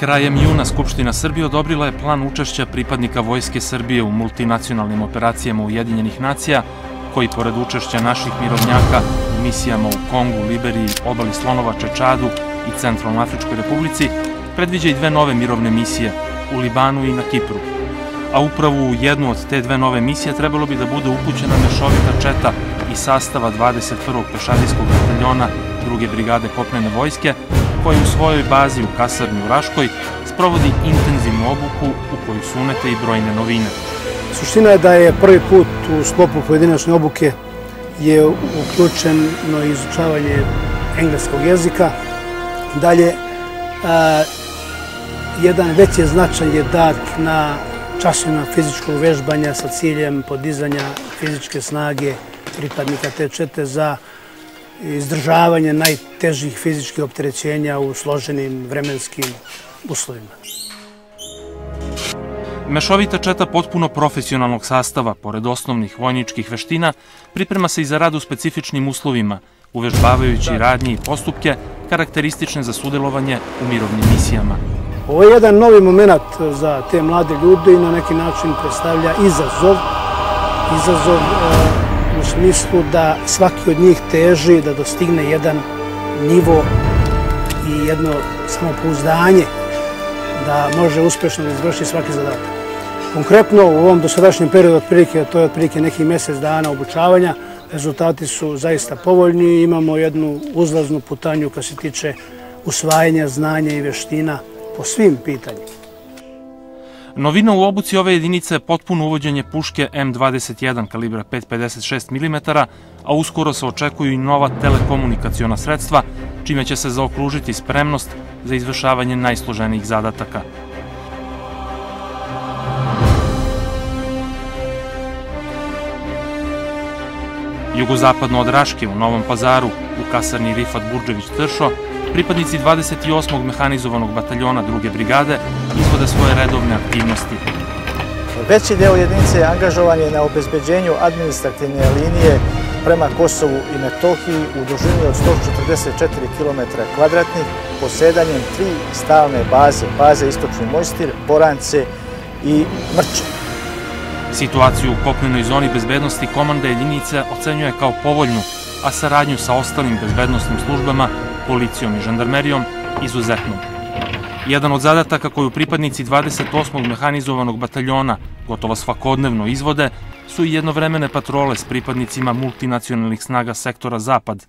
Krajem juna Skupština Srbije odobrila je plan učešća pripadnika Vojske Srbije u multinacionalnim operacijama Ujedinjenih nacija, koji pored učešća naših mirovnjaka u misijama u Kongu, Liberiji, Obali Slonovače, Čadu i Centralnoafričkoj Republici, predviđa i dve nove mirovne misije u Libanu i na Kipru. A upravo u jednu od te dve nove misije trebalo bi da bude upućena mešovita četa iz sastava 21. pešadijskog bataljona 2. brigade kopnene vojske, koja u svojoj bazi u kasarni u Raškoj sprovodi intenzivnu obuku u koju su unete i brojne novine. Suština je da je prvi put u sklopu pojedinačne obuke je uključeno izučavanje engleskog jezika. Dalje, jedan veći značaj je dat na časovima fizičkog vežbanja sa ciljem podizanja fizičke snage pripadnika te čete za izdržavanje najtežih fizičkih opterećenja u složenim vremenskim uslovima. Mešovita četa potpuno profesionalnog sastava, pored osnovnih vojničkih veština, priprema se i za rad u specifičnim uslovima, uvežbavajući radnje i postupke karakteristične za sudelovanje u mirovnim misijama. Ovo je jedan novi moment za te mlade ljude i na neki način predstavlja izazov u smislu da svaki od njih teži da dostigne jedan nivo i jedno samopouzdanje da može uspešno da izvrši svaki zadatak. Konkretno u ovom dosadašnjem periodu, to je otprilike nekih mjesec dana obučavanja, rezultati su zaista povoljni i imamo jednu uzlaznu putanju koja se tiče usvajanja znanja i veština po svim pitanjima. Novina u obuci ove jedinice je potpuno uvođenje puške M21 kalibra 5,56 mm, a uskoro se očekuju i nova telekomunikaciona sredstva, čime će se zaokružiti spremnost za izvršavanje najsloženijih zadataka. Jugozapadno od Raške u Novom Pazaru, u kasarni Rifat Burdžević-Tršo, pripadnici 28. mehanizovanog bataljona 2. brigade izvode svoje redovne aktivnosti. Veći deo jedinice angažovan je na obezbeđenju administrativne linije prema Kosovu i Metohiji u dužini od 144 km2, posjedanjem 3 stalne baze, baze Istočni Mojstir, Borance i Mrče. Situaciju u kopnenoj zoni bezbednosti komanda jedinice ocenjuje kao povoljnu, a saradnju sa ostalim bezbednostnim službama, policijom i žandarmerijom, izuzetnom. Jedan od zadataka koju pripadnici 28. mehanizovanog bataljona gotovo svakodnevno izvode su i jednovremene patrole s pripadnicima multinacionalnih snaga sektora Zapad.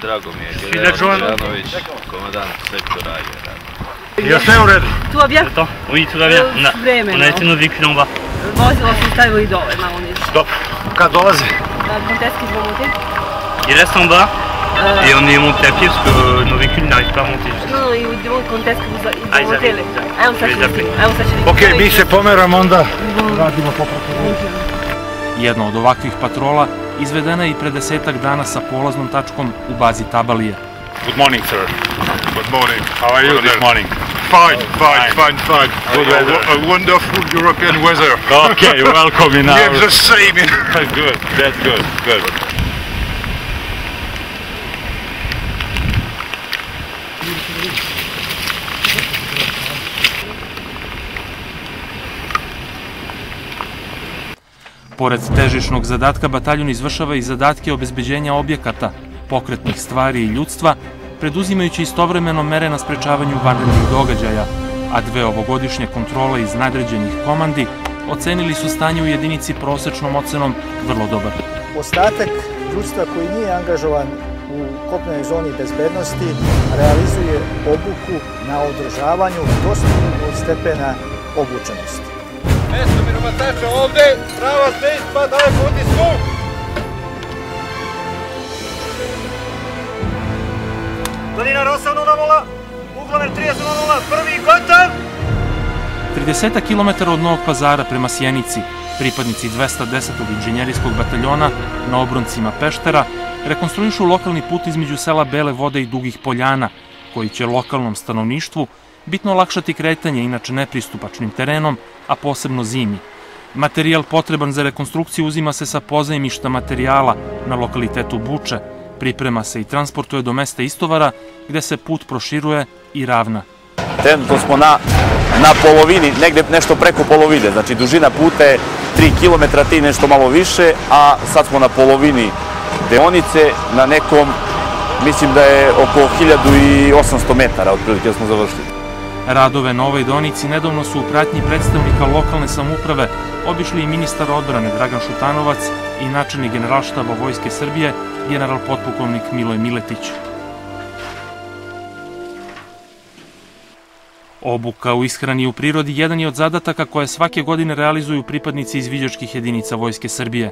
Drago mi je, general Đanović, komandant sektora je. Ja sve u redu. Tout va bien? Oui, tout va bien. On a été nos véhicules en bas. Vozilo se stavili dole, malo niže. Stop. Kad dolaze? Quand est-ce qu'ils vont monter? Ils restent en bas et on est monté à pied parce que nos véhicules n'arrivent pas à monter. Non, ils vous demandent quand est-ce que vous vont monter. Ok, mi se pomeramo onda. Radimo popratno. Jedna od ovakvih patrola izvedena je i pre 10-ak dana sa polaznom tačkom u bazi Tabalije. Good morning, sir. Good morning. How are you this morning? Fine. Good weather. A wonderful European weather. Okay, welcome in our... Yeah, the same. Good, that's good. Pored težišnog zadatka, bataljon izvršava i zadatke obezbeđenja objekata, pokretnih stvari i ljudstva, preduzimajući istovremeno mere na sprečavanju vanrednih događaja, a dve ovogodišnje kontrole iz nadređenih komandi ocenili su stanje u jedinici prosečnom ocenom vrlo dobar. Ostatak ljudstva koji nije angažovan u kopnenoj zoni bezbednosti realizuje obuku na održavanju dostupnog stepena obučenosti. Mesto mirovatača ovde, prava stejstva, daleko od iskog. Planina Rosa 0-0, uglomer 30-0, prvi gotov! 30 km od Novog Pazara prema Sjenici, pripadnici 210. inženjerijskog bataljona na obroncima Peštera rekonstruišu lokalni put između sela Bele Vode i Dugih Poljana, koji će lokalnom stanovništvu bitno olakšati kretanje inače nepristupačnim terenom, a posebno zimi. Materijal potreban za rekonstrukciju uzima se sa pozajmišta materijala na lokalitetu Buče, Priprema se i transportuje do mesta istovara gde se put proširuje i ravna. Trenutno smo na polovini, negde nešto preko polovine, znači dužina puta je 3 km, ti nešto malo više, a sad smo na polovini deonice, na nekom, mislim da je oko 1800 metara otprilike smo završili. Radove na ovoj deonici nedavno su u pratnji predstavnika lokalne samouprave obišli i ministar odbrane Dragan Šutanovac i načelnik Generalštaba Vojske Srbije, general potpukovnik Miloj Miletić. Obuka u ishrani i u prirodi jedan je od zadataka koje svake godine realizuju pripadnici izviđačkih jedinica Vojske Srbije.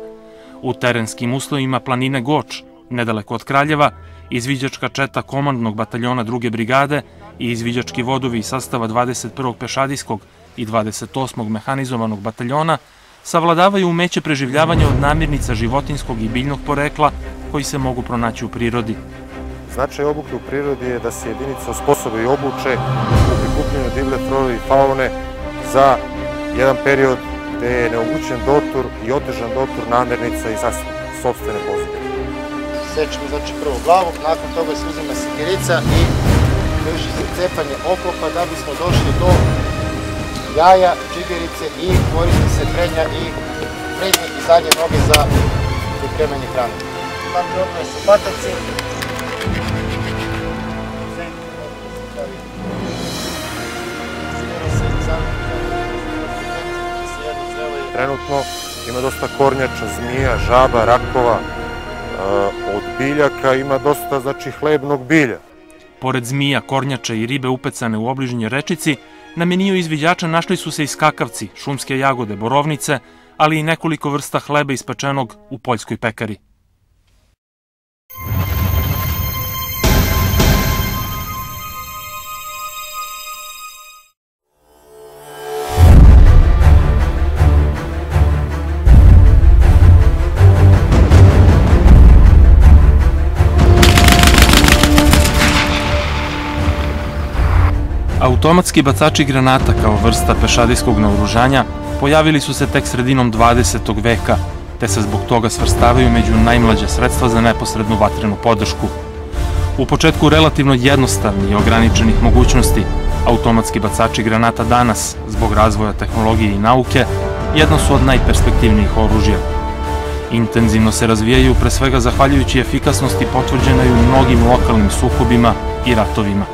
U terenskim uslovima planine Goč, nedaleko od Kraljeva, izviđačka četa komandnog bataljona 2. brigade i izviđački vodovi iz sastava 21. pešadijskog i 28. mehanizovanog bataljona savladavaju umeće preživljavanja od namirnica životinjskog i biljnog porekla koji se mogu pronaći u prirodi. Značaj obuke u prirodi je da se jedinica osposobi i obuče u prikupljanju divlje flore i faune za jedan period gde je neomogućen dotur i otežan dotur namirnica iz sopstvene pozadine. Sečemo znači prvo glavu, nakon toga se uzima sekirica i vrši se cepanje oklopa da bismo došli do jaja, džigerice i koristi se prednja i prednje i zadnje noge za pripremanje hrane. Znači ovdje su bataci. Trenutno ima dosta kornjača, zmija, žaba, rakova, od biljaka ima dosta, znači, hlebnog bilja. Pored zmija, kornjača i ribe upecane u obližnjoj rečici, na meniju izviđača našli su se i skakavci, šumske jagode, borovnice, ali i nekoliko vrsta hleba ispečenog u poljskoj pekari. Automatski bacači granata kao vrsta pešadijskog naoružanja pojavili su se tek sredinom 20. veka, te se zbog toga svrstavaju među najmlađe sredstva za neposrednu vatrenu podršku. U početku relativno jednostavni i ograničenih mogućnosti, automatski bacači granata danas, zbog razvoja tehnologije i nauke, jedno su od najperspektivnijih oružja. Intenzivno se razvijaju pre svega zahvaljujući efikasnosti potvrđenoj u mnogim lokalnim sukobima i ratovima.